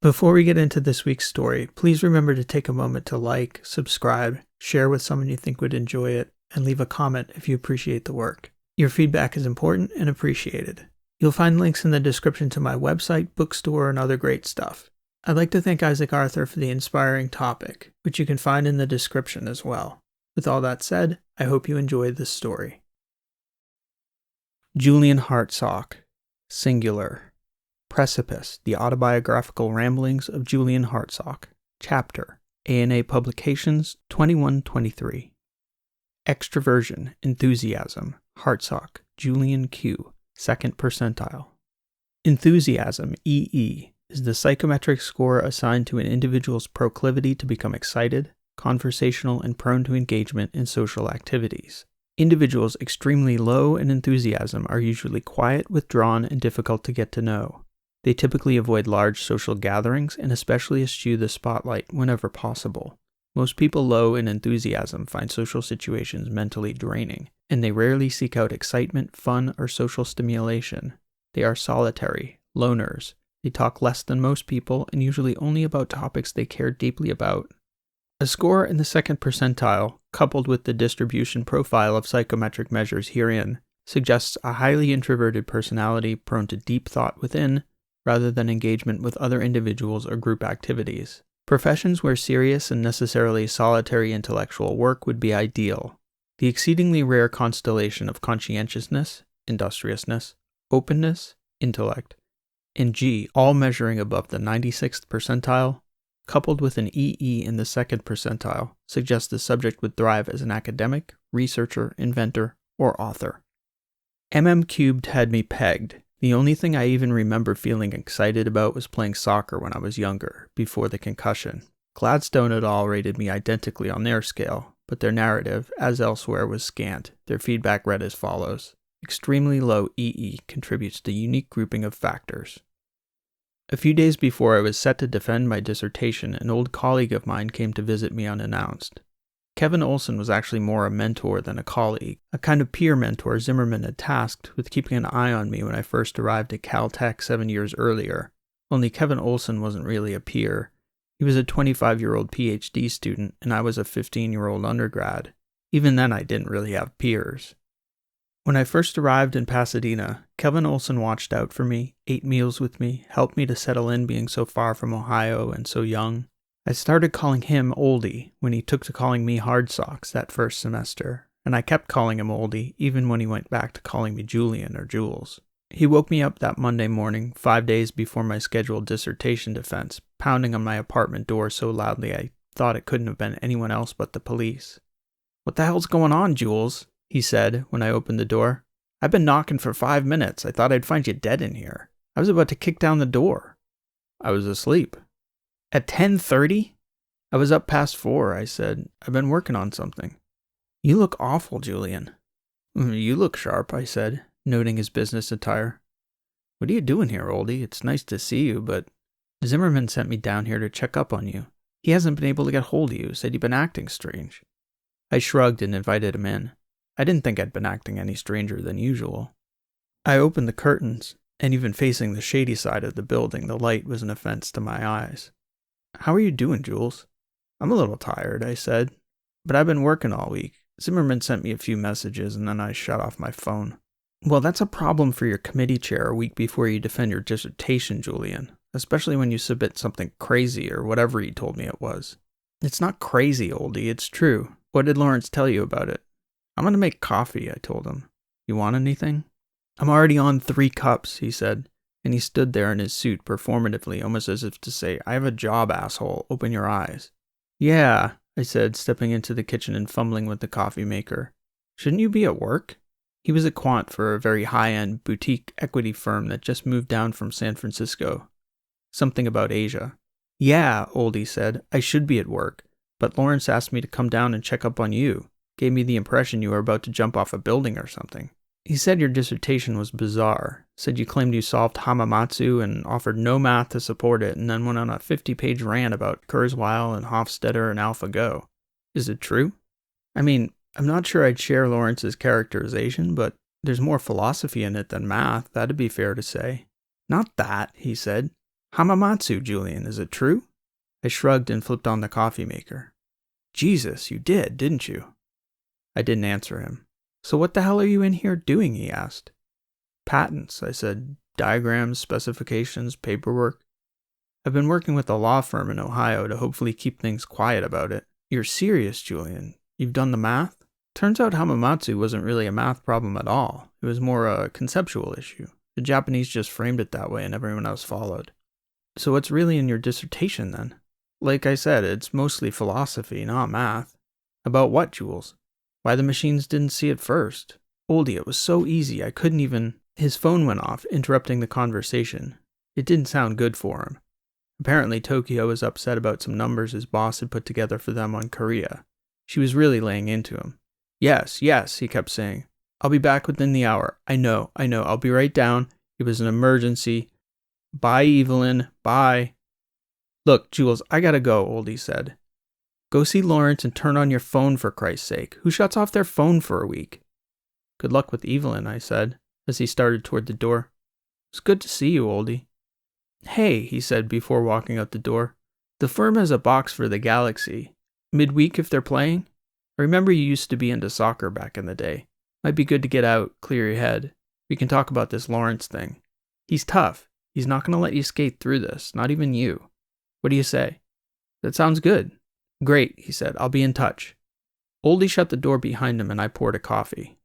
Before we get into this week's story, please remember to take a moment to like, subscribe, share with someone you think would enjoy it, and leave a comment if you appreciate the work. Your feedback is important and appreciated. You'll find links in the description to my website, bookstore, and other great stuff. I'd like to thank Isaac Arthur for the inspiring topic, which you can find in the description as well. With all that said, I hope you enjoy this story. Julian Hartsock, Singular. Precipice, The Autobiographical Ramblings of Julian Hartsock. Chapter, A&A Publications, 2123. Extroversion, Enthusiasm, Hartsock, Julian Q., 2nd percentile. Enthusiasm, EE, is the psychometric score assigned to an individual's proclivity to become excited, conversational, and prone to engagement in social activities. Individuals extremely low in enthusiasm are usually quiet, withdrawn, and difficult to get to know. They typically avoid large social gatherings and especially eschew the spotlight whenever possible. Most people low in enthusiasm find social situations mentally draining, and they rarely seek out excitement, fun, or social stimulation. They are solitary, loners. They talk less than most people and usually only about topics they care deeply about. A score in the 2nd percentile, coupled with the distribution profile of psychometric measures herein, suggests a highly introverted personality prone to deep thought within, rather than engagement with other individuals or group activities. Professions where serious and necessarily solitary intellectual work would be ideal. The exceedingly rare constellation of conscientiousness, industriousness, openness, intellect, and G, all measuring above the 96th percentile, coupled with an EE in the 2nd percentile, suggests the subject would thrive as an academic, researcher, inventor, or author. MM had me pegged. The only thing I even remember feeling excited about was playing soccer when I was younger, before the concussion. Gladstone et al. Rated me identically on their scale, but their narrative, as elsewhere, was scant. Their feedback read as follows. Extremely low EE contributes to unique grouping of factors. A few days before I was set to defend my dissertation, an old colleague of mine came to visit me unannounced. Kevin Olson was actually more a mentor than a colleague, a kind of peer mentor Zimmerman had tasked with keeping an eye on me when I first arrived at Caltech 7 years earlier. Only Kevin Olson wasn't really a peer. He was a 25-year-old PhD student, and I was a 15-year-old undergrad. Even then I didn't really have peers. When I first arrived in Pasadena, Kevin Olson watched out for me, ate meals with me, helped me to settle in being so far from Ohio and so young. I started calling him Oldie when he took to calling me Hardsocks that first semester, and I kept calling him Oldie even when he went back to calling me Julian or Jules. He woke me up that Monday morning, 5 days before my scheduled dissertation defense, pounding on my apartment door so loudly I thought it couldn't have been anyone else but the police. "What the hell's going on, Jules?" he said when I opened the door. "I've been knocking for 5 minutes. I thought I'd find you dead in here. I was about to kick down the door." "I was asleep." "At 10:30? "I was up past 4, I said. "I've been working on something." "You look awful, Julian." "You look sharp," I said, noting his business attire. "What are you doing here, Oldie? It's nice to see you, but Zimmerman sent me down here to check up on you. He hasn't been able to get hold of you, said you've been acting strange." I shrugged and invited him in. I didn't think I'd been acting any stranger than usual. I opened the curtains, and even facing the shady side of the building, the light was an offense to my eyes. "How are you doing, Jules?" "I'm a little tired," I said, "but I've been working all week. Zimmerman sent me a few messages, and then I shut off my phone." "Well, that's a problem for your committee chair a week before you defend your dissertation, Julian, especially when you submit something crazy or whatever he told me it was." "It's not crazy, Oldie, it's true. What did Lawrence tell you about it?" "I'm going to make coffee," I told him. "You want anything?" "I'm already on 3 cups, he said, and he stood there in his suit performatively, almost as if to say, "I have a job, asshole. Open your eyes." "Yeah," I said, stepping into the kitchen and fumbling with the coffee maker. "Shouldn't you be at work?" He was a quant for a very high-end boutique equity firm that just moved down from San Francisco. Something about Asia. "Yeah," Oldie said, "I should be at work, but Lawrence asked me to come down and check up on you. Gave me the impression you were about to jump off a building or something. He said your dissertation was bizarre, said you claimed you solved Hamamatsu and offered no math to support it, and then went on a 50-page rant about Kurzweil and Hofstadter and AlphaGo. Is it true? I mean, I'm not sure I'd share Lawrence's characterization, but there's more philosophy in it than math, that'd be fair to say." "Not that," he said. Hamamatsu, Julian, is it true? I shrugged and flipped on the coffee maker. Jesus, you did, didn't you? I didn't answer him. So what the hell are you in here doing, he asked. Patents, I said. Diagrams, specifications, paperwork. I've been working with a law firm in Ohio to hopefully keep things quiet about it. You're serious, Julian? You've done the math? Turns out Hamamatsu wasn't really a math problem at all. It was more a conceptual issue. The Japanese just framed it that way and everyone else followed. So what's really in your dissertation then? Like I said, it's mostly philosophy, not math. About what, Jules? Why the machines didn't see it first. Oldie, it was so easy, I couldn't even... His phone went off, interrupting the conversation. It didn't sound good for him. Apparently Tokyo was upset about some numbers his boss had put together for them on Korea. She was really laying into him. Yes, he kept saying. I'll be back within the hour. I know, I'll be right down. It was an emergency. Bye, Evelyn, bye. Look, Jules, I gotta go, Oldie said. Go see Lawrence and turn on your phone for Christ's sake. Who shuts off their phone for a week? Good luck with Evelyn, I said, as he started toward the door. It's good to see you, Oldie. Hey, he said before walking out the door. The firm has a box for the Galaxy. Midweek if they're playing? I remember you used to be into soccer back in the day. Might be good to get out, clear your head. We can talk about this Lawrence thing. He's tough. He's not going to let you skate through this, not even you. What do you say? That sounds good. Great, he said. I'll be in touch. Oldie shut the door behind him and I poured a coffee.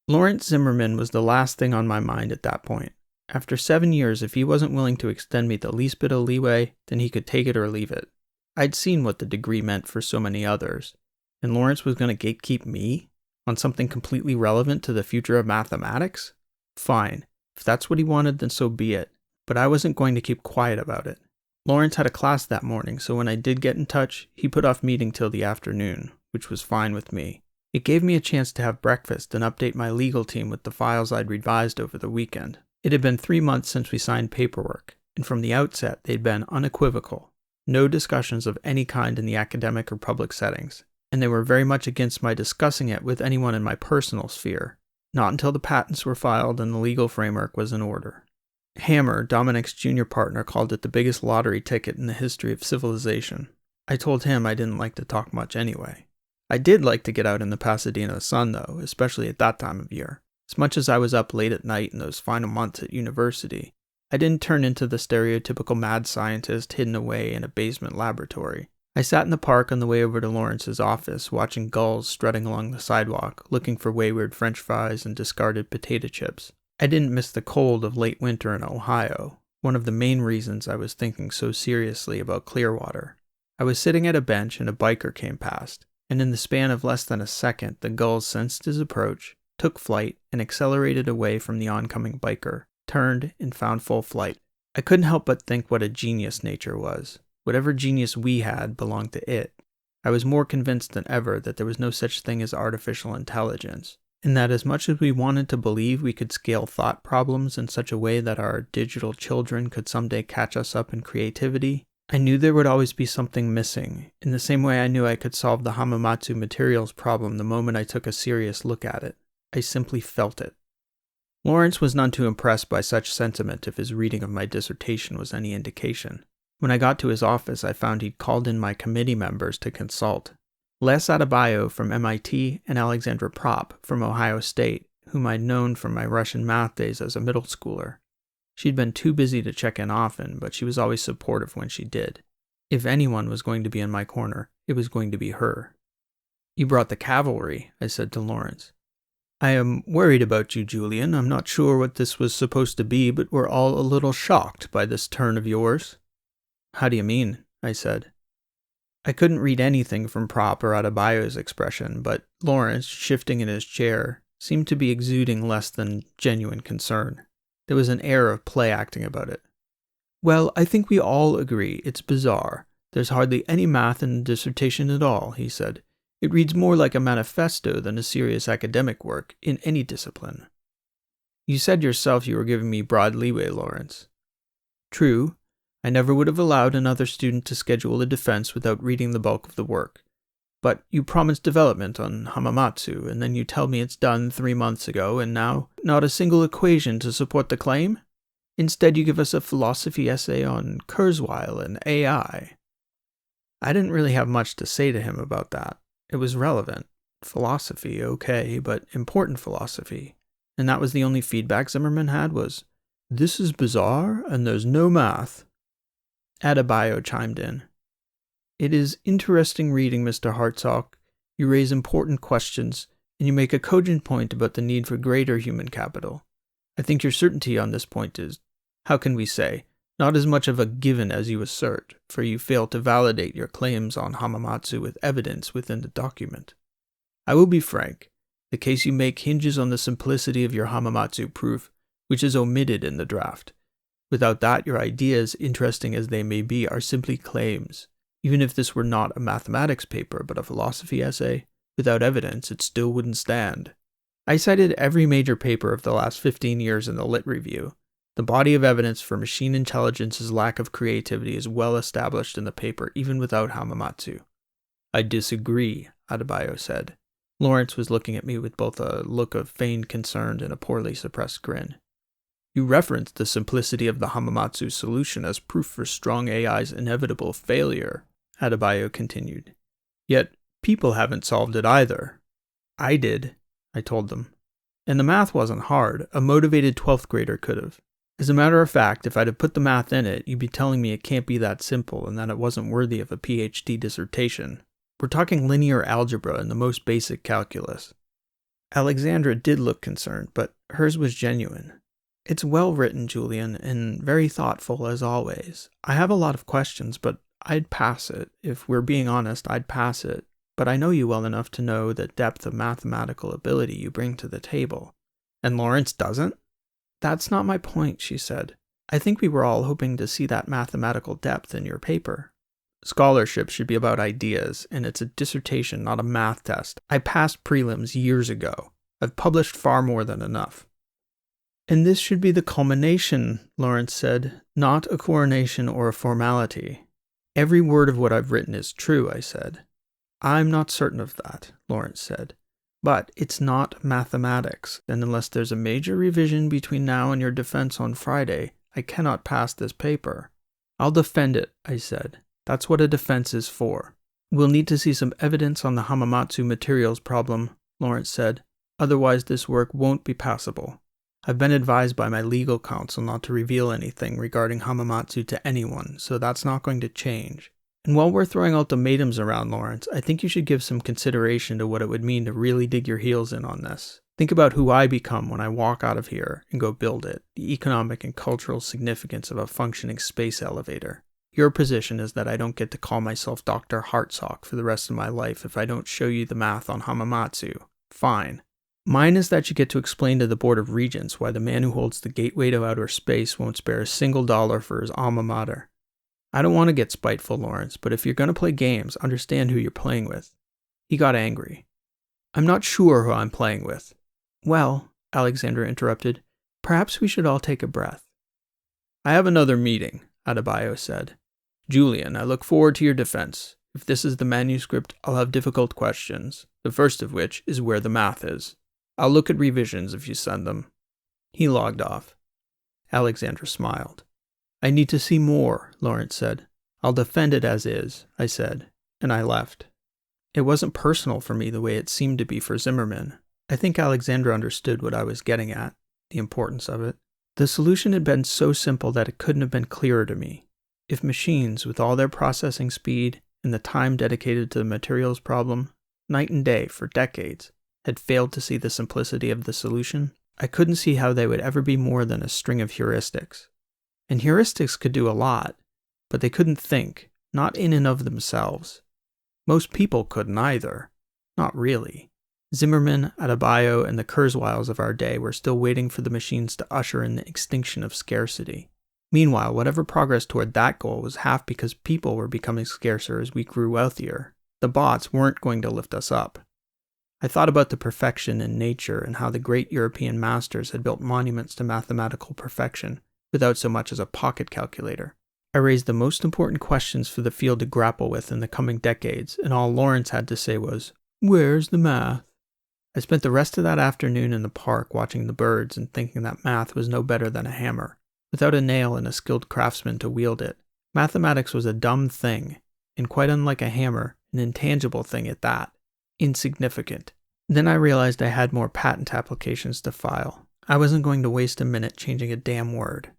Lawrence Zimmerman was the last thing on my mind at that point. After 7 years, if he wasn't willing to extend me the least bit of leeway, then he could take it or leave it. I'd seen what the degree meant for so many others, and Lawrence was going to gatekeep me on something completely relevant to the future of mathematics? Fine. If that's what he wanted, then so be it. But I wasn't going to keep quiet about it. Lawrence had a class that morning, so when I did get in touch, he put off meeting till the afternoon, which was fine with me. It gave me a chance to have breakfast and update my legal team with the files I'd revised over the weekend. It had been 3 months since we signed paperwork, and from the outset they'd been unequivocal. No discussions of any kind in the academic or public settings, and they were very much against my discussing it with anyone in my personal sphere, not until the patents were filed and the legal framework was in order. Hammer, Dominic's junior partner, called it the biggest lottery ticket in the history of civilization. I told him I didn't like to talk much anyway. I did like to get out in the Pasadena sun, though, especially at that time of year. As much as I was up late at night in those final months at university, I didn't turn into the stereotypical mad scientist hidden away in a basement laboratory. I sat in the park on the way over to Lawrence's office, watching gulls strutting along the sidewalk, looking for wayward French fries and discarded potato chips. I didn't miss the cold of late winter in Ohio, one of the main reasons I was thinking so seriously about Clearwater. I was sitting at a bench and a biker came past, and in the span of less than a second the gulls sensed his approach, took flight, and accelerated away from the oncoming biker, turned, and found full flight. I couldn't help but think what a genius nature was. Whatever genius we had belonged to it. I was more convinced than ever that there was no such thing as artificial intelligence, and that as much as we wanted to believe we could scale thought problems in such a way that our digital children could someday catch us up in creativity, I knew there would always be something missing, in the same way I knew I could solve the Hamamatsu materials problem the moment I took a serious look at it. I simply felt it. Lawrence was none too impressed by such sentiment if his reading of my dissertation was any indication. When I got to his office, I found he'd called in my committee members to consult. Les Adebayo from MIT and Alexandra Propp from Ohio State, whom I'd known from my Russian math days as a middle schooler. She'd been too busy to check in often, but she was always supportive when she did. If anyone was going to be in my corner, it was going to be her. You brought the cavalry, I said to Lawrence. I am worried about you, Julian. I'm not sure what this was supposed to be, but we're all a little shocked by this turn of yours. How do you mean? I said. I couldn't read anything from Propp or Adebayo's expression, but Lawrence, shifting in his chair, seemed to be exuding less than genuine concern. There was an air of play acting about it. Well, I think we all agree it's bizarre. There's hardly any math in the dissertation at all, he said. It reads more like a manifesto than a serious academic work in any discipline. You said yourself you were giving me broad leeway, Lawrence. True. I never would have allowed another student to schedule a defense without reading the bulk of the work. But you promised development on Hamamatsu, and then you tell me it's done 3 months ago, and now not a single equation to support the claim? Instead, you give us a philosophy essay on Kurzweil and AI. I didn't really have much to say to him about that. It was relevant. Philosophy, okay, but important philosophy. And that was the only feedback Zimmerman had was, "This is bizarre, and there's no math." Adebayo chimed in. "It is interesting reading, Mr. Hartsock. You raise important questions, and you make a cogent point about the need for greater human capital. I think your certainty on this point is, how can we say, not as much of a given as you assert, for you fail to validate your claims on Hamamatsu with evidence within the document. I will be frank. The case you make hinges on the simplicity of your Hamamatsu proof, which is omitted in the draft. Without that, your ideas, interesting as they may be, are simply claims. Even if this were not a mathematics paper, but a philosophy essay, without evidence, it still wouldn't stand. I cited every major paper of the last 15 years in the Lit Review. The body of evidence for machine intelligence's lack of creativity is well established in the paper, even without Hamamatsu." "I disagree," Adebayo said. Lawrence was looking at me with both a look of feigned concern and a poorly suppressed grin. "You referenced the simplicity of the Hamamatsu solution as proof for strong AI's inevitable failure," Adebayo continued. "Yet, people haven't solved it either." "I did," I told them. "And the math wasn't hard. A motivated 12th grader could have. As a matter of fact, if I'd have put the math in it, you'd be telling me it can't be that simple and that it wasn't worthy of a PhD dissertation. We're talking linear algebra and the most basic calculus." Alexandra did look concerned, but hers was genuine. "It's well written, Julian, and very thoughtful as always. I have a lot of questions, but I'd pass it. If we're being honest, I'd pass it. But I know you well enough to know the depth of mathematical ability you bring to the table." "And Lawrence doesn't?" "That's not my point," she said. "I think we were all hoping to see that mathematical depth in your paper. Scholarship should be about ideas, and it's a dissertation, not a math test. I passed prelims years ago. I've published far more than enough." "And this should be the culmination," Lawrence said, "not a coronation or a formality." "Every word of what I've written is true," I said. "I'm not certain of that," Lawrence said. "But it's not mathematics, and unless there's a major revision between now and your defense on Friday, I cannot pass this paper." "I'll defend it," I said. "That's what a defense is for." "We'll need to see some evidence on the Hamamatsu materials problem," Lawrence said. "Otherwise this work won't be passable. I've been advised by my legal counsel not to reveal anything regarding Hamamatsu to anyone, so that's not going to change. And while we're throwing ultimatums around, Lawrence, I think you should give some consideration to what it would mean to really dig your heels in on this. Think about who I become when I walk out of here and go build it, the economic and cultural significance of a functioning space elevator. Your position is that I don't get to call myself Dr. Hartsock for the rest of my life if I don't show you the math on Hamamatsu. Fine. Mine is that you get to explain to the Board of Regents why the man who holds the gateway to outer space won't spare a single dollar for his alma mater. I don't want to get spiteful, Lawrence, but if you're going to play games, understand who you're playing with." He got angry. "I'm not sure who I'm playing with." "Well," Alexandra interrupted, "perhaps we should all take a breath." "I have another meeting," Adebayo said. "Julian, I look forward to your defense. If this is the manuscript, I'll have difficult questions, the first of which is where the math is. I'll look at revisions if you send them." He logged off. Alexandra smiled. "I need to see more," Lawrence said. "I'll defend it as is," I said, and I left. It wasn't personal for me the way it seemed to be for Zimmerman. I think Alexandra understood what I was getting at, the importance of it. The solution had been so simple that it couldn't have been clearer to me. If machines, with all their processing speed and the time dedicated to the materials problem, night and day for decades, had failed to see the simplicity of the solution, I couldn't see how they would ever be more than a string of heuristics. And heuristics could do a lot, but they couldn't think, not in and of themselves. Most people couldn't either. Not really. Zimmerman, Adebayo, and the Kurzweils of our day were still waiting for the machines to usher in the extinction of scarcity. Meanwhile, whatever progress toward that goal was half because people were becoming scarcer as we grew wealthier. The bots weren't going to lift us up. I thought about the perfection in nature and how the great European masters had built monuments to mathematical perfection without so much as a pocket calculator. I raised the most important questions for the field to grapple with in the coming decades, and all Lawrence had to say was, "Where's the math?" I spent the rest of that afternoon in the park watching the birds and thinking that math was no better than a hammer. without a nail and a skilled craftsman to wield it. Mathematics was a dumb thing, and quite unlike a hammer, an intangible thing at that. Insignificant. Then I realized I had more patent applications to file. I wasn't going to waste a minute changing a damn word.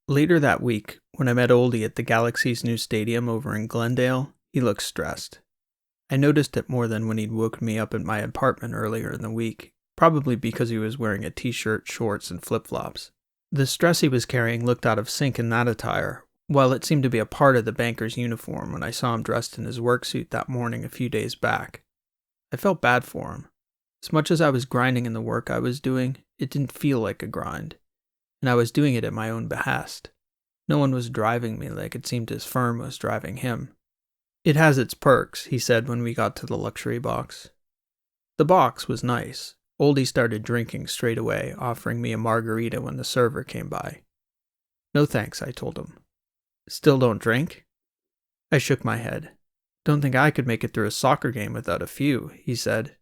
Later that week, when I met Oldie at the Galaxy's new stadium over in Glendale, he looked stressed. I noticed it more than when he'd woken me up at my apartment earlier in the week, probably because he was wearing a t-shirt, shorts, and flip-flops. The stress he was carrying looked out of sync in that attire, while it seemed to be a part of the banker's uniform when I saw him dressed in his work suit that morning a few days back. I felt bad for him. As much as I was grinding in the work I was doing, it didn't feel like a grind, and I was doing it at my own behest. No one was driving me like it seemed his firm was driving him. "It has its perks," he said when we got to the luxury box. The box was nice. Oldie started drinking straight away, offering me a margarita when the server came by. "No thanks," I told him. "Still don't drink?" I shook my head. "Don't think I could make it through a soccer game without a few," he said.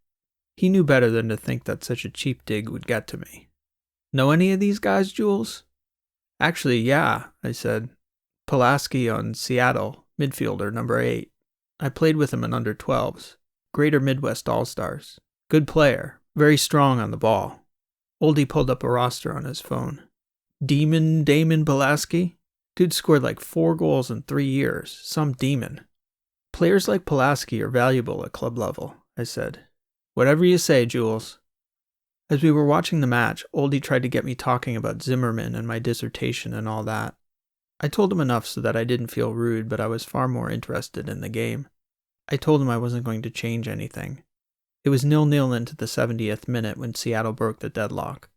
He knew better than to think that such a cheap dig would get to me. "Know any of these guys, Jules?" "Actually, yeah," I said. "Pulaski on Seattle, midfielder, number 8. I played with him in under-12s. Greater Midwest All-Stars. Good player. Very strong on the ball." Oldie pulled up a roster on his phone. Damon Pulaski? Dude scored like 4 goals in 3 years. Some demon. "Players like Pulaski are valuable at club level," I said. "Whatever you say, Jules." As we were watching the match, Oldie tried to get me talking about Zimmerman and my dissertation and all that. I told him enough so that I didn't feel rude, but I was far more interested in the game. I told him I wasn't going to change anything. It was 0-0 into the 70th minute when Seattle broke the deadlock.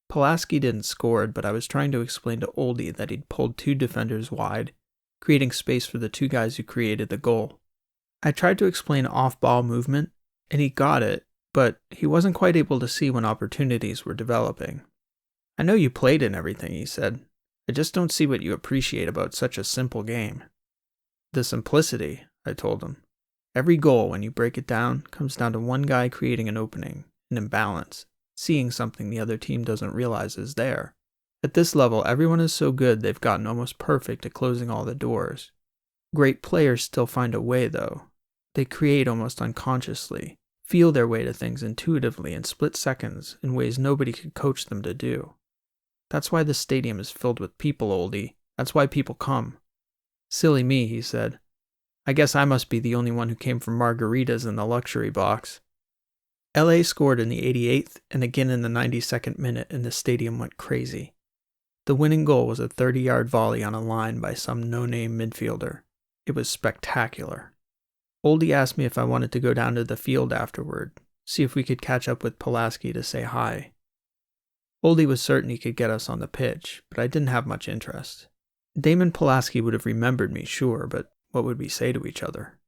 Pulaski didn't score, but I was trying to explain to Oldie that he'd pulled 2 defenders wide, creating space for the 2 guys who created the goal. I tried to explain off-ball movement, and he got it, but he wasn't quite able to see when opportunities were developing. "I know you played and everything," he said. "I just don't see what you appreciate about such a simple game." "The simplicity," I told him. "Every goal, when you break it down, comes down to one guy creating an opening, an imbalance, seeing something the other team doesn't realize is there. At this level, everyone is so good they've gotten almost perfect at closing all the doors. Great players still find a way, though. They create almost unconsciously, feel their way to things intuitively in split seconds in ways nobody could coach them to do. That's why the stadium is filled with people, Oldie. That's why people come." "Silly me," he said. "I guess I must be the only one who came for margaritas in the luxury box." LA scored in the 88th and again in the 92nd minute, and the stadium went crazy. The winning goal was a 30-yard volley on a line by some no-name midfielder. It was spectacular. Oldie asked me if I wanted to go down to the field afterward, see if we could catch up with Pulaski to say hi. Oldie was certain he could get us on the pitch, but I didn't have much interest. Damon Pulaski would have remembered me, sure, but what would we say to each other?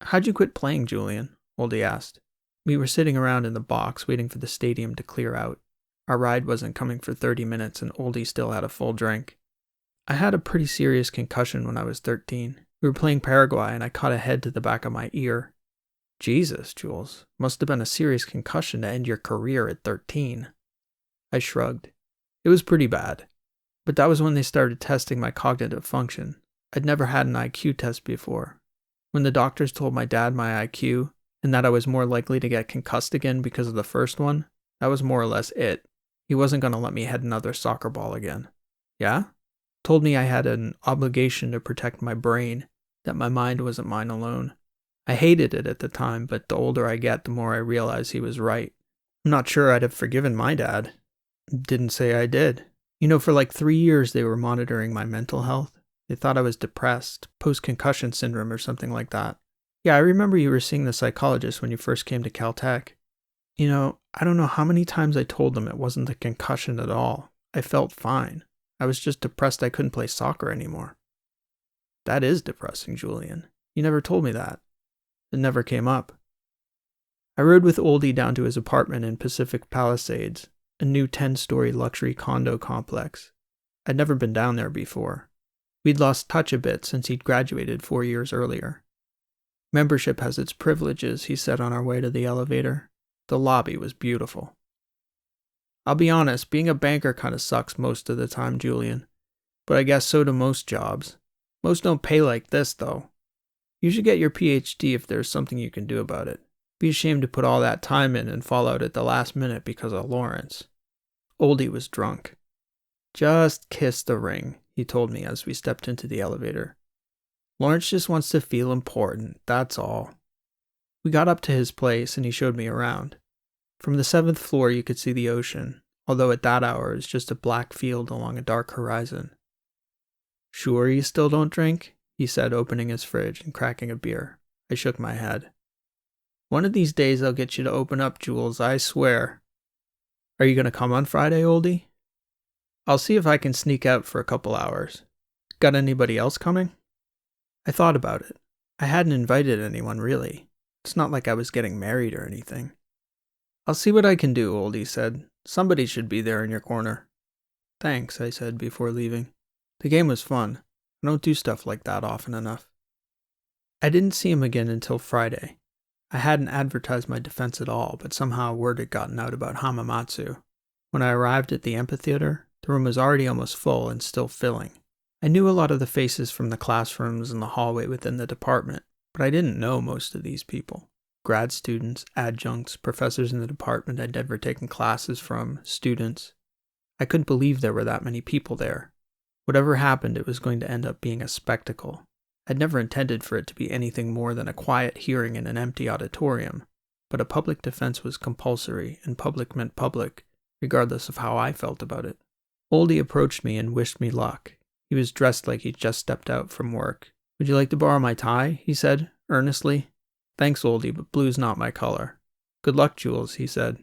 "How'd you quit playing, Julian?" Oldie asked. We were sitting around in the box waiting for the stadium to clear out. Our ride wasn't coming for 30 minutes and Oldie still had a full drink. "I had a pretty serious concussion when I was 13. We were playing Paraguay and I caught a head to the back of my ear." "Jesus, Jules. Must have been a serious concussion to end your career at 13. I shrugged. "It was pretty bad. But that was when they started testing my cognitive function. I'd never had an IQ test before. When the doctors told my dad my IQ, and that I was more likely to get concussed again because of the first one, that was more or less it. He wasn't going to let me hit another soccer ball again." "Yeah?" "Told me I had an obligation to protect my brain, that my mind wasn't mine alone. I hated it at the time, but the older I get, the more I realize he was right. I'm not sure I'd have forgiven my dad." "Didn't say I did. You know, for like 3 years they were monitoring my mental health. They thought I was depressed, post-concussion syndrome or something like that. Yeah, I remember you were seeing the psychologist when you first came to Caltech. You know, I don't know how many times I told them it wasn't the concussion at all. I felt fine. I was just depressed I couldn't play soccer anymore." "That is depressing, Julian. You never told me that." "It never came up." I rode with Oldie down to his apartment in Pacific Palisades, a new 10-story luxury condo complex. I'd never been down there before. We'd lost touch a bit since he'd graduated 4 years earlier. "Membership has its privileges," he said on our way to the elevator. The lobby was beautiful. I'll be honest, being a banker kind of sucks most of the time, Julian. But I guess so do most jobs. Most don't pay like this, though. You should get your PhD if there's something you can do about it. Be ashamed to put all that time in and fall out at the last minute because of Lawrence. Oldie was drunk. Just kiss the ring, he told me as we stepped into the elevator. Lawrence just wants to feel important, that's all. We got up to his place and he showed me around. From the 7th floor you could see the ocean, although at that hour it's just a black field along a dark horizon. Sure you still don't drink? He said, opening his fridge and cracking a beer. I shook my head. One of these days I'll get you to open up, Jules, I swear. Are you going to come on Friday, Oldie? I'll see if I can sneak out for a couple hours. Got anybody else coming? I thought about it. I hadn't invited anyone, really. It's not like I was getting married or anything. I'll see what I can do, Oldie said. Somebody should be there in your corner. Thanks, I said before leaving. The game was fun. I don't do stuff like that often enough. I didn't see him again until Friday. I hadn't advertised my defense at all, but somehow word had gotten out about Hamamatsu. When I arrived at the amphitheater, the room was already almost full and still filling. I knew a lot of the faces from the classrooms and the hallway within the department, but I didn't know most of these people. Grad students, adjuncts, professors in the department I'd never taken classes from, students. I couldn't believe there were that many people there. Whatever happened, it was going to end up being a spectacle. I'd never intended for it to be anything more than a quiet hearing in an empty auditorium, but a public defense was compulsory, and public meant public, regardless of how I felt about it. Oldie approached me and wished me luck. He was dressed like he'd just stepped out from work. Would you like to borrow my tie? He said, earnestly. Thanks, Oldie, but blue's not my color. Good luck, Jules, he said.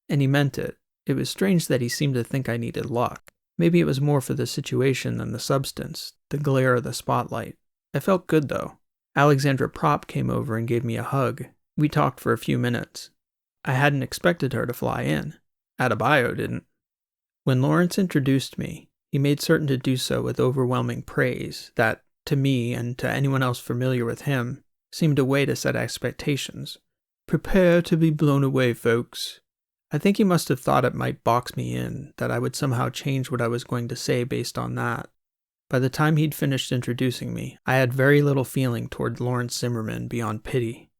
And he meant it. It was strange that he seemed to think I needed luck. Maybe it was more for the situation than the substance, the glare of the spotlight. I felt good, though. Alexandra Propp came over and gave me a hug. We talked for a few minutes. I hadn't expected her to fly in. Adebayo didn't. When Lawrence introduced me, he made certain to do so with overwhelming praise that, to me and to anyone else familiar with him, seemed a way to set expectations. Prepare to be blown away, folks. I think he must have thought it might box me in, that I would somehow change what I was going to say based on that. By the time he'd finished introducing me, I had very little feeling toward Lawrence Zimmerman beyond pity.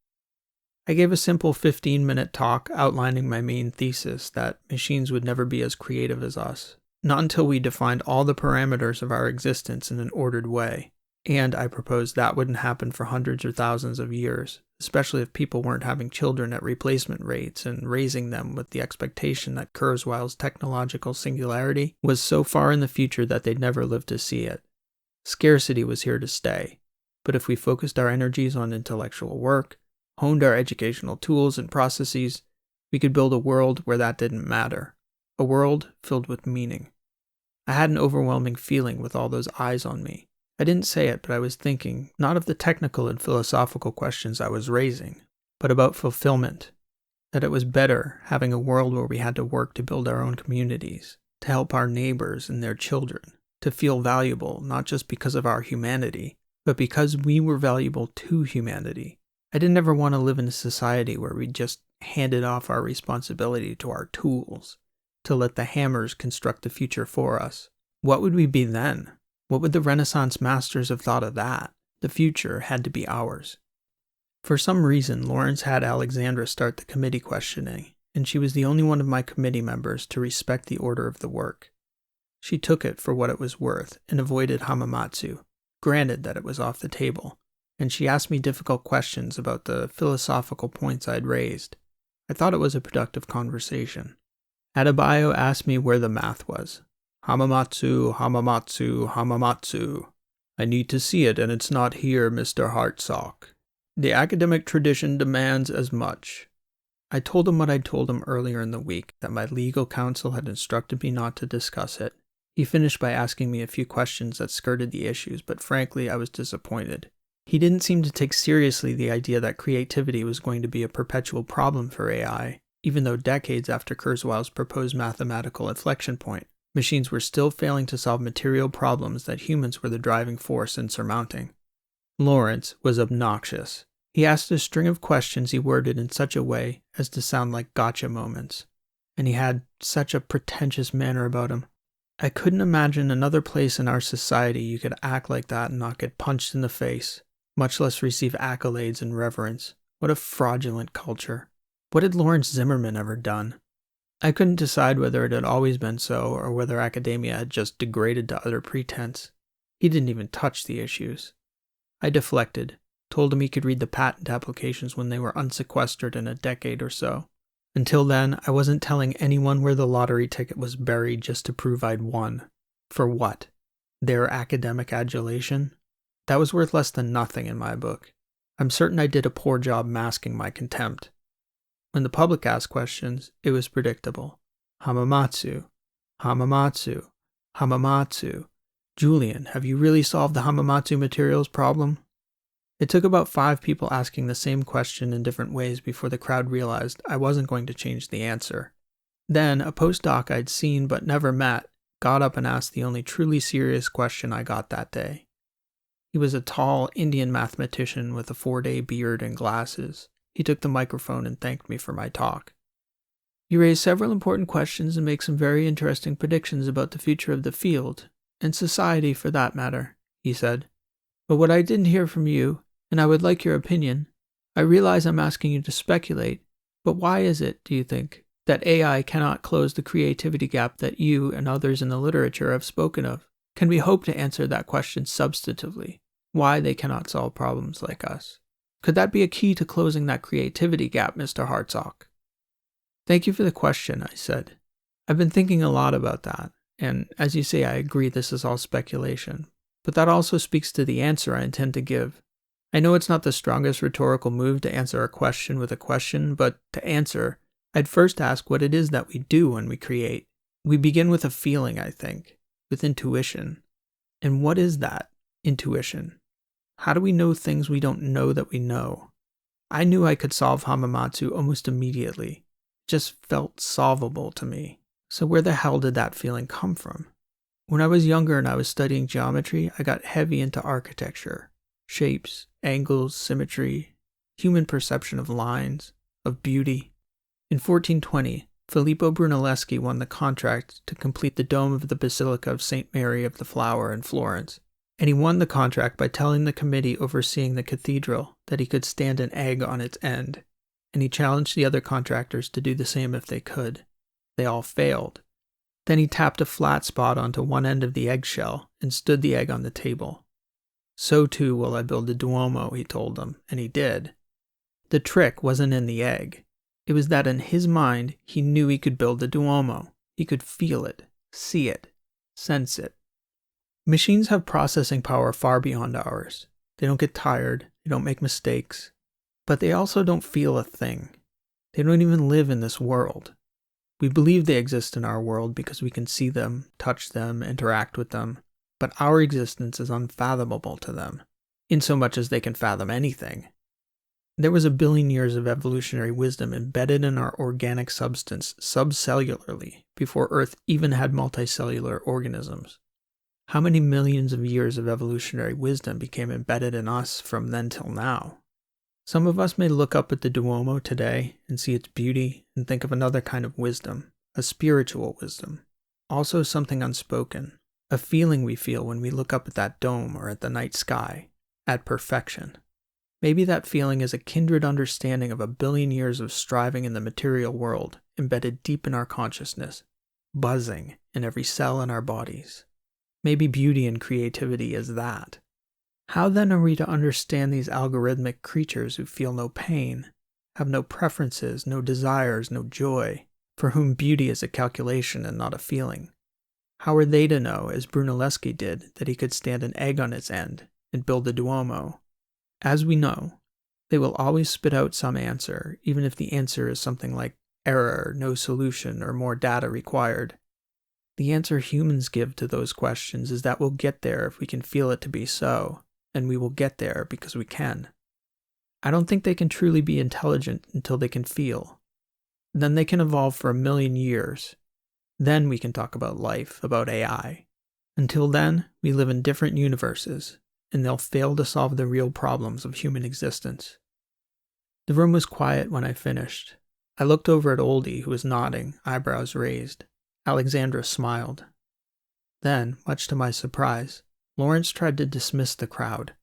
I gave a simple 15-minute talk outlining my main thesis that machines would never be as creative as us, not until we defined all the parameters of our existence in an ordered way. And I proposed that wouldn't happen for hundreds or thousands of years, especially if people weren't having children at replacement rates and raising them with the expectation that Kurzweil's technological singularity was so far in the future that they'd never live to see it. Scarcity was here to stay, but if we focused our energies on intellectual work, honed our educational tools and processes, we could build a world where that didn't matter, a world filled with meaning. I had an overwhelming feeling with all those eyes on me. I didn't say it, but I was thinking, not of the technical and philosophical questions I was raising, but about fulfillment. That it was better having a world where we had to work to build our own communities, to help our neighbors and their children, to feel valuable not just because of our humanity, but because we were valuable to humanity. I didn't ever want to live in a society where we just handed off our responsibility to our tools, to let the hammers construct the future for us. What would we be then? What would the Renaissance masters have thought of that? The future had to be ours. For some reason, Lawrence had Alexandra start the committee questioning, and she was the only one of my committee members to respect the order of the work. She took it for what it was worth and avoided Hamamatsu, granted that it was off the table, and she asked me difficult questions about the philosophical points I'd raised. I thought it was a productive conversation. Adebayo asked me where the math was. Hamamatsu, Hamamatsu, Hamamatsu. I need to see it, and it's not here, Mr. Hartsock. The academic tradition demands as much. I told him what I'd told him earlier in the week, that my legal counsel had instructed me not to discuss it. He finished by asking me a few questions that skirted the issues, but frankly, I was disappointed. He didn't seem to take seriously the idea that creativity was going to be a perpetual problem for AI, even though decades after Kurzweil's proposed mathematical inflection point, machines were still failing to solve material problems that humans were the driving force in surmounting. Lawrence was obnoxious. He asked a string of questions he worded in such a way as to sound like gotcha moments. and he had such a pretentious manner about him. I couldn't imagine another place in our society you could act like that and not get punched in the face, much less receive accolades and reverence. What a fraudulent culture. What had Lawrence Zimmerman ever done? I couldn't decide whether it had always been so or whether academia had just degraded to utter pretense. He didn't even touch the issues. I deflected, told him he could read the patent applications when they were unsequestered in a decade or so. Until then, I wasn't telling anyone where the lottery ticket was buried just to prove I'd won. For what? Their academic adulation? That was worth less than nothing in my book. I'm certain I did a poor job masking my contempt. When the public asked questions, it was predictable. Hamamatsu, Hamamatsu, Hamamatsu. Julian, have you really solved the Hamamatsu materials problem? It took about 5 people asking the same question in different ways before the crowd realized I wasn't going to change the answer. Then, a postdoc I'd seen but never met got up and asked the only truly serious question I got that day. He was a tall Indian mathematician with a 4-day beard and glasses. He took the microphone and thanked me for my talk. You raise several important questions and make some very interesting predictions about the future of the field, and society for that matter, he said. But what I didn't hear from you, and I would like your opinion, I realize I'm asking you to speculate, but why is it, do you think, that AI cannot close the creativity gap that you and others in the literature have spoken of? Can we hope to answer that question substantively? Why they cannot solve problems like us? Could that be a key to closing that creativity gap, Mr. Hartsock? Thank you for the question, I said. I've been thinking a lot about that, and as you say, I agree this is all speculation. But that also speaks to the answer I intend to give. I know it's not the strongest rhetorical move to answer a question with a question, but to answer, I'd first ask what it is that we do when we create. We begin with a feeling, I think, with intuition. And what is that, intuition? How do we know things we don't know that we know? I knew I could solve Hamamatsu almost immediately. It just felt solvable to me. So where the hell did that feeling come from? When I was younger and I was studying geometry, I got heavy into architecture. Shapes, angles, symmetry, human perception of lines, of beauty. In 1420, Filippo Brunelleschi won the contract to complete the dome of the Basilica of St. Mary of the Flower in Florence, and he won the contract by telling the committee overseeing the cathedral that he could stand an egg on its end, and he challenged the other contractors to do the same if they could. They all failed. Then he tapped a flat spot onto one end of the eggshell and stood the egg on the table. So too will I build the Duomo, he told them, and he did. The trick wasn't in the egg. It was that in his mind, he knew he could build the Duomo. He could feel it, see it, sense it. Machines have processing power far beyond ours. They don't get tired, they don't make mistakes, but they also don't feel a thing. They don't even live in this world. We believe they exist in our world because we can see them, touch them, interact with them. But our existence is unfathomable to them, insomuch as they can fathom anything. There was 1 billion years of evolutionary wisdom embedded in our organic substance subcellularly before Earth even had multicellular organisms. How many millions of years of evolutionary wisdom became embedded in us from then till now? Some of us may look up at the Duomo today and see its beauty and think of another kind of wisdom, a spiritual wisdom, also something unspoken. A feeling we feel when we look up at that dome or at the night sky, at perfection. Maybe that feeling is a kindred understanding of 1 billion years of striving in the material world, embedded deep in our consciousness, buzzing in every cell in our bodies. Maybe beauty and creativity is that. How then are we to understand these algorithmic creatures who feel no pain, have no preferences, no desires, no joy, for whom beauty is a calculation and not a feeling? How are they to know, as Brunelleschi did, that he could stand an egg on its end and build the Duomo? As we know, they will always spit out some answer, even if the answer is something like error, no solution, or more data required. The answer humans give to those questions is that we'll get there if we can feel it to be so, and we will get there because we can. I don't think they can truly be intelligent until they can feel. Then they can evolve for 1 million years. Then we can talk about life, about AI. Until then, we live in different universes, and they'll fail to solve the real problems of human existence. The room was quiet when I finished. I looked over at Oldie, who was nodding, eyebrows raised. Alexandra smiled. Then, much to my surprise, Lawrence tried to dismiss the crowd.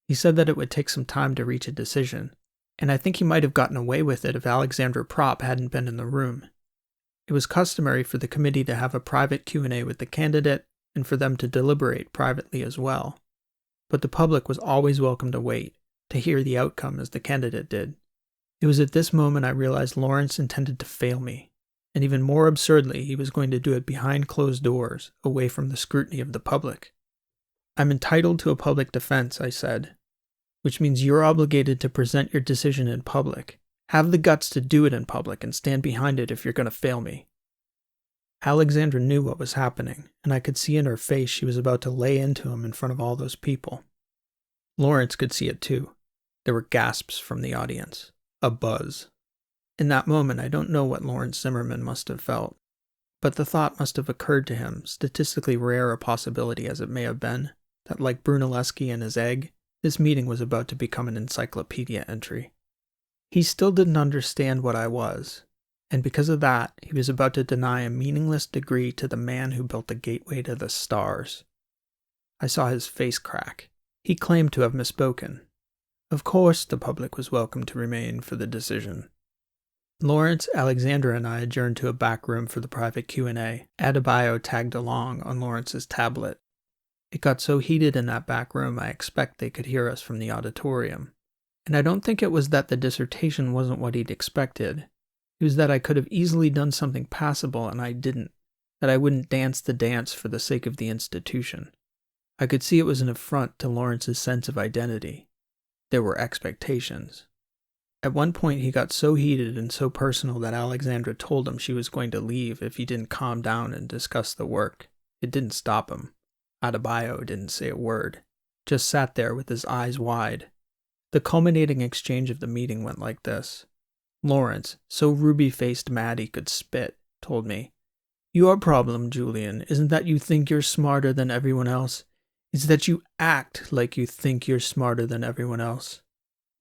He said that it would take some time to reach a decision, and I think he might have gotten away with it if Alexandra Propp hadn't been in the room. It was customary for the committee to have a private Q&A with the candidate and for them to deliberate privately as well. But the public was always welcome to wait, to hear the outcome as the candidate did. It was at this moment I realized Lawrence intended to fail me, and even more absurdly, he was going to do it behind closed doors, away from the scrutiny of the public. "I'm entitled to a public defense," I said, "which means you're obligated to present your decision in public. Have the guts to do it in public and stand behind it if you're going to fail me." Alexandra knew what was happening, and I could see in her face she was about to lay into him in front of all those people. Lawrence could see it too. There were gasps from the audience. A buzz. In that moment, I don't know what Lawrence Zimmerman must have felt, but the thought must have occurred to him, statistically rare a possibility as it may have been, that like Brunelleschi and his egg, this meeting was about to become an encyclopedia entry. He still didn't understand what I was, and because of that, he was about to deny a meaningless degree to the man who built the gateway to the stars. I saw his face crack. He claimed to have misspoken. Of course, the public was welcome to remain for the decision. Lawrence, Alexandra, and I adjourned to a back room for the private Q&A. Adebayo tagged along on Lawrence's tablet. It got so heated in that back room I expect they could hear us from the auditorium. And I don't think it was that the dissertation wasn't what he'd expected. It was that I could have easily done something passable and I didn't. That I wouldn't dance the dance for the sake of the institution. I could see it was an affront to Lawrence's sense of identity. There were expectations. At one point he got so heated and so personal that Alexandra told him she was going to leave if he didn't calm down and discuss the work. It didn't stop him. Adebayo didn't say a word. Just sat there with his eyes wide. The culminating exchange of the meeting went like this. Lawrence, so ruby-faced mad he could spit, told me, "Your problem, Julian, isn't that you think you're smarter than everyone else. It's that you act like you think you're smarter than everyone else."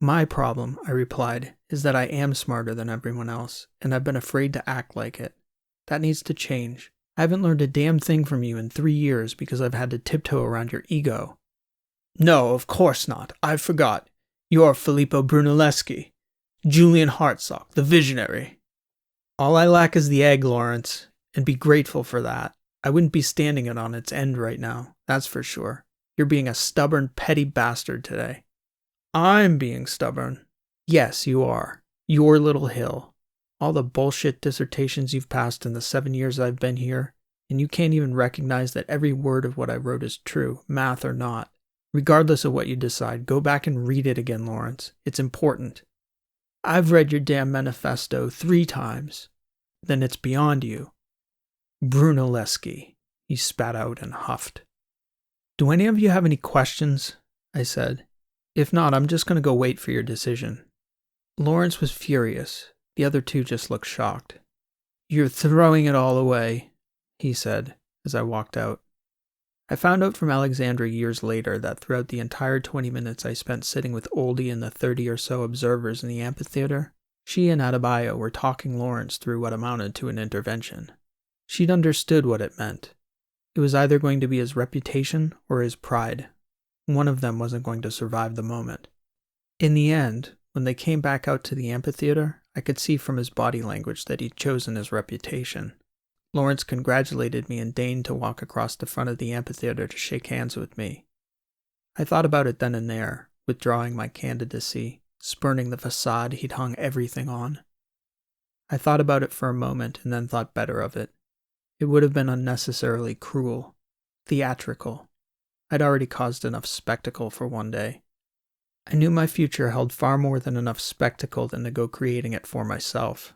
"My problem," I replied, "is that I am smarter than everyone else, and I've been afraid to act like it. That needs to change. I haven't learned a damn thing from you in 3 years because I've had to tiptoe around your ego." "No, of course not. I forgot. You're Filippo Brunelleschi. Julian Hartsock, the visionary." "All I lack is the egg, Lawrence, and be grateful for that. I wouldn't be standing it on its end right now, that's for sure. You're being a stubborn, petty bastard today." "I'm being stubborn." "Yes, you are. Your little hill. All the bullshit dissertations you've passed in the 7 years I've been here, and you can't even recognize that every word of what I wrote is true, math or not. Regardless of what you decide, go back and read it again, Lawrence. It's important." "I've read your damn manifesto 3 times. "Then it's beyond you." "Brunelleschi," he spat out and huffed. "Do any of you have any questions?" I said. "If not, I'm just going to go wait for your decision." Lawrence was furious. The other two just looked shocked. "You're throwing it all away," he said, as I walked out. I found out from Alexandra years later that throughout the entire 20 minutes I spent sitting with Oldie and the 30 or so observers in the amphitheater, she and Adebayo were talking Lawrence through what amounted to an intervention. She'd understood what it meant. It was either going to be his reputation or his pride. One of them wasn't going to survive the moment. In the end, when they came back out to the amphitheater, I could see from his body language that he'd chosen his reputation. Lawrence congratulated me and deigned to walk across the front of the amphitheater to shake hands with me. I thought about it then and there, withdrawing my candidacy, spurning the facade he'd hung everything on. I thought about it for a moment and then thought better of it. It would have been unnecessarily cruel, theatrical. I'd already caused enough spectacle for one day. I knew my future held far more than enough spectacle than to go creating it for myself.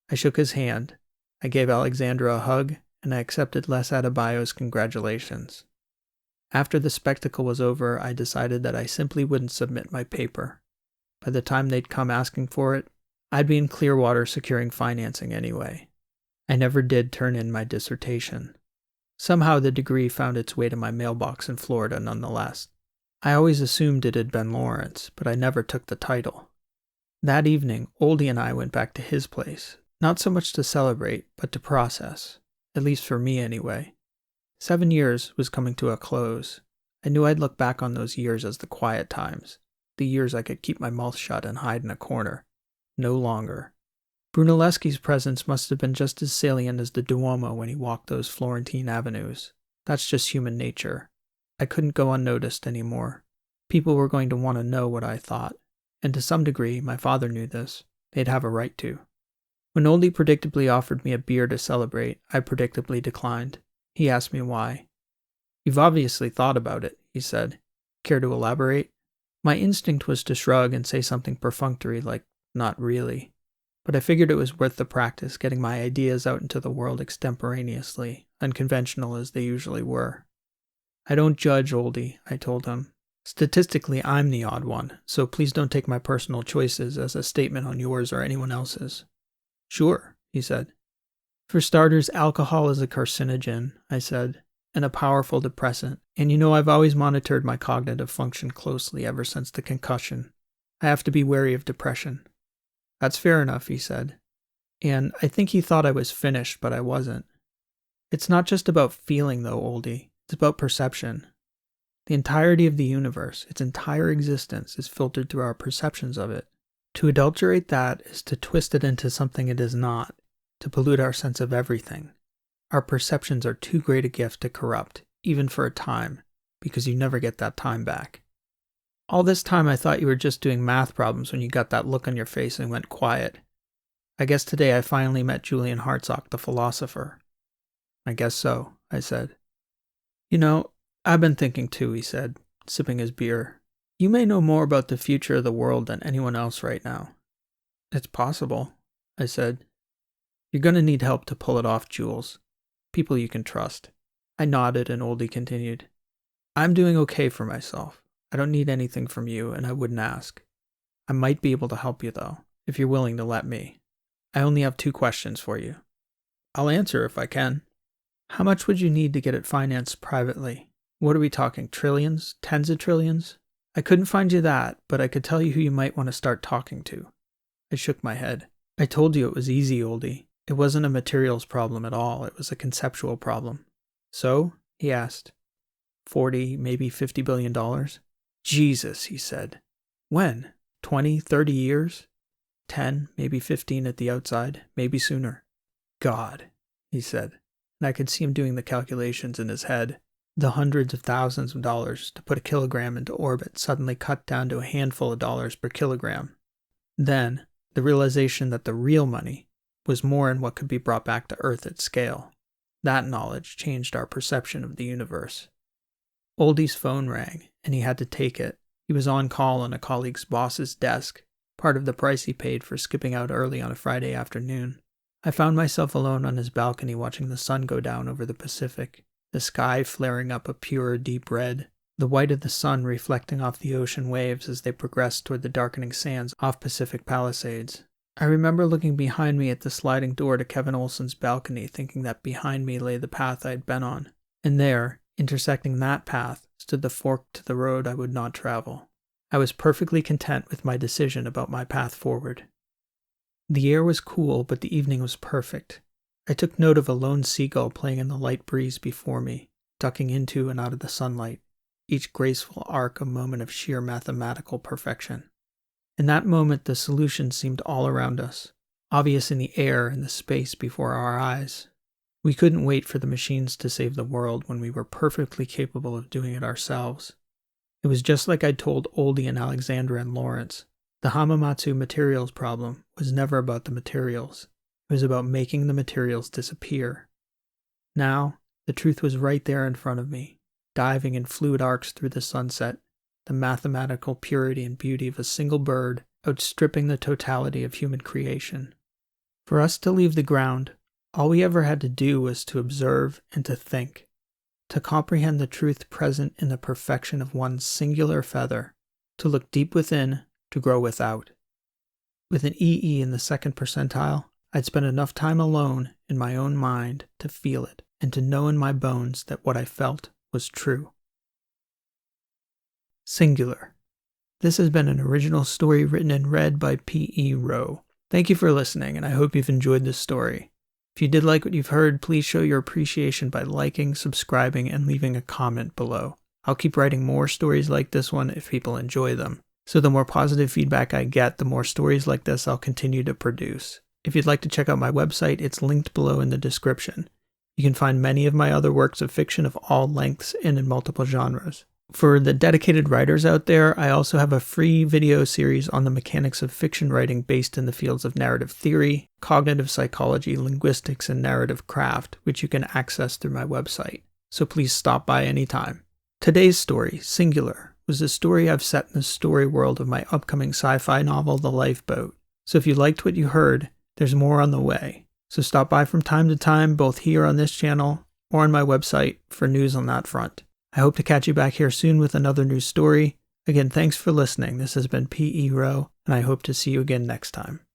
I shook his hand. I gave Alexandra a hug, and I accepted Les Adebayo's congratulations. After the spectacle was over, I decided that I simply wouldn't submit my paper. By the time they'd come asking for it, I'd be in Clearwater securing financing anyway. I never did turn in my dissertation. Somehow the degree found its way to my mailbox in Florida nonetheless. I always assumed it had been Lawrence, but I never took the title. That evening, Oldie and I went back to his place, not so much to celebrate, but to process, at least for me anyway. 7 years was coming to a close. I knew I'd look back on those years as the quiet times, the years I could keep my mouth shut and hide in a corner. No longer. Brunelleschi's presence must have been just as salient as the Duomo when he walked those Florentine avenues. That's just human nature. I couldn't go unnoticed anymore. People were going to want to know what I thought, and to some degree, my father knew this. They'd have a right to. When Oldie predictably offered me a beer to celebrate, I predictably declined. He asked me why. "You've obviously thought about it," he said. "Care to elaborate?" My instinct was to shrug and say something perfunctory like, "Not really." But I figured it was worth the practice, getting my ideas out into the world extemporaneously, unconventional as they usually were. "I don't judge, Oldie," I told him. "Statistically, I'm the odd one, so please don't take my personal choices as a statement on yours or anyone else's." "Sure," he said. "For starters, alcohol is a carcinogen," I said, "and a powerful depressant, and you know I've always monitored my cognitive function closely ever since the concussion. I have to be wary of depression." "That's fair enough," he said. And I think he thought I was finished, but I wasn't. "It's not just about feeling, though, Oldie. It's about perception. The entirety of the universe, its entire existence, is filtered through our perceptions of it. To adulterate that is to twist it into something it is not, to pollute our sense of everything. Our perceptions are too great a gift to corrupt, even for a time, because you never get that time back. All this time I thought you were just doing math problems when you got that look on your face and went quiet. I guess today I finally met Julian Hartsock, the philosopher." "I guess so," I said. "You know, I've been thinking too," he said, sipping his beer. "You may know more about the future of the world than anyone else right now." "It's possible," I said. "You're going to need help to pull it off, Jules. People you can trust." I nodded and Oldie continued. "I'm doing okay for myself. I don't need anything from you, and I wouldn't ask. I might be able to help you, though, if you're willing to let me. I only have 2 questions for you." "I'll answer if I can." "How much would you need to get it financed privately? What are we talking, trillions? Tens of trillions?" "I couldn't find you that, but I could tell you who you might want to start talking to." I shook my head. "I told you it was easy, Oldie. It wasn't a materials problem at all. It was a conceptual problem." "So?" he asked. 40, maybe $50 billion. "Jesus," he said. "When? 20, 30 years? 10, maybe 15 at the outside, maybe sooner." "God," he said, and I could see him doing the calculations in his head. The hundreds of thousands of dollars to put a kilogram into orbit suddenly cut down to a handful of dollars per kilogram. Then, the realization that the real money was more in what could be brought back to Earth at scale. That knowledge changed our perception of the universe. Oldie's phone rang, and he had to take it. He was on call on a colleague's boss's desk, part of the price he paid for skipping out early on a Friday afternoon. I found myself alone on his balcony watching the sun go down over the Pacific, the sky flaring up a pure, deep red, the white of the sun reflecting off the ocean waves as they progressed toward the darkening sands off Pacific Palisades. I remember looking behind me at the sliding door to Kevin Olson's balcony, thinking that behind me lay the path I had been on, and there, intersecting that path, stood the fork to the road I would not travel. I was perfectly content with my decision about my path forward. The air was cool, but the evening was perfect. I took note of a lone seagull playing in the light breeze before me, ducking into and out of the sunlight, each graceful arc a moment of sheer mathematical perfection. In that moment, the solution seemed all around us, obvious in the air and the space before our eyes. We couldn't wait for the machines to save the world when we were perfectly capable of doing it ourselves. It was just like I'd told Oldie and Alexandra and Lawrence. The Hamamatsu materials problem was never about the materials. It was about making the materials disappear. Now, the truth was right there in front of me, diving in fluid arcs through the sunset, the mathematical purity and beauty of a single bird outstripping the totality of human creation. For us to leave the ground, all we ever had to do was to observe and to think, to comprehend the truth present in the perfection of one singular feather, to look deep within, to grow without. With an EE in the 2nd percentile, I'd spent enough time alone in my own mind to feel it and to know in my bones that what I felt was true. Singular. This has been an original story written and read by P.E. Rowe. Thank you for listening, and I hope you've enjoyed this story. If you did like what you've heard, please show your appreciation by liking, subscribing, and leaving a comment below. I'll keep writing more stories like this one if people enjoy them. So the more positive feedback I get, the more stories like this I'll continue to produce. If you'd like to check out my website, it's linked below in the description. You can find many of my other works of fiction of all lengths and in multiple genres. For the dedicated writers out there, I also have a free video series on the mechanics of fiction writing based in the fields of narrative theory, cognitive psychology, linguistics, and narrative craft, which you can access through my website. So please stop by anytime. Today's story, Singular, was a story I've set in the story world of my upcoming sci-fi novel, The Lifeboat. So if you liked what you heard, there's more on the way. So stop by from time to time, both here on this channel or on my website, for news on that front. I hope to catch you back here soon with another new story. Again, thanks for listening. This has been P.E. Rowe, and I hope to see you again next time.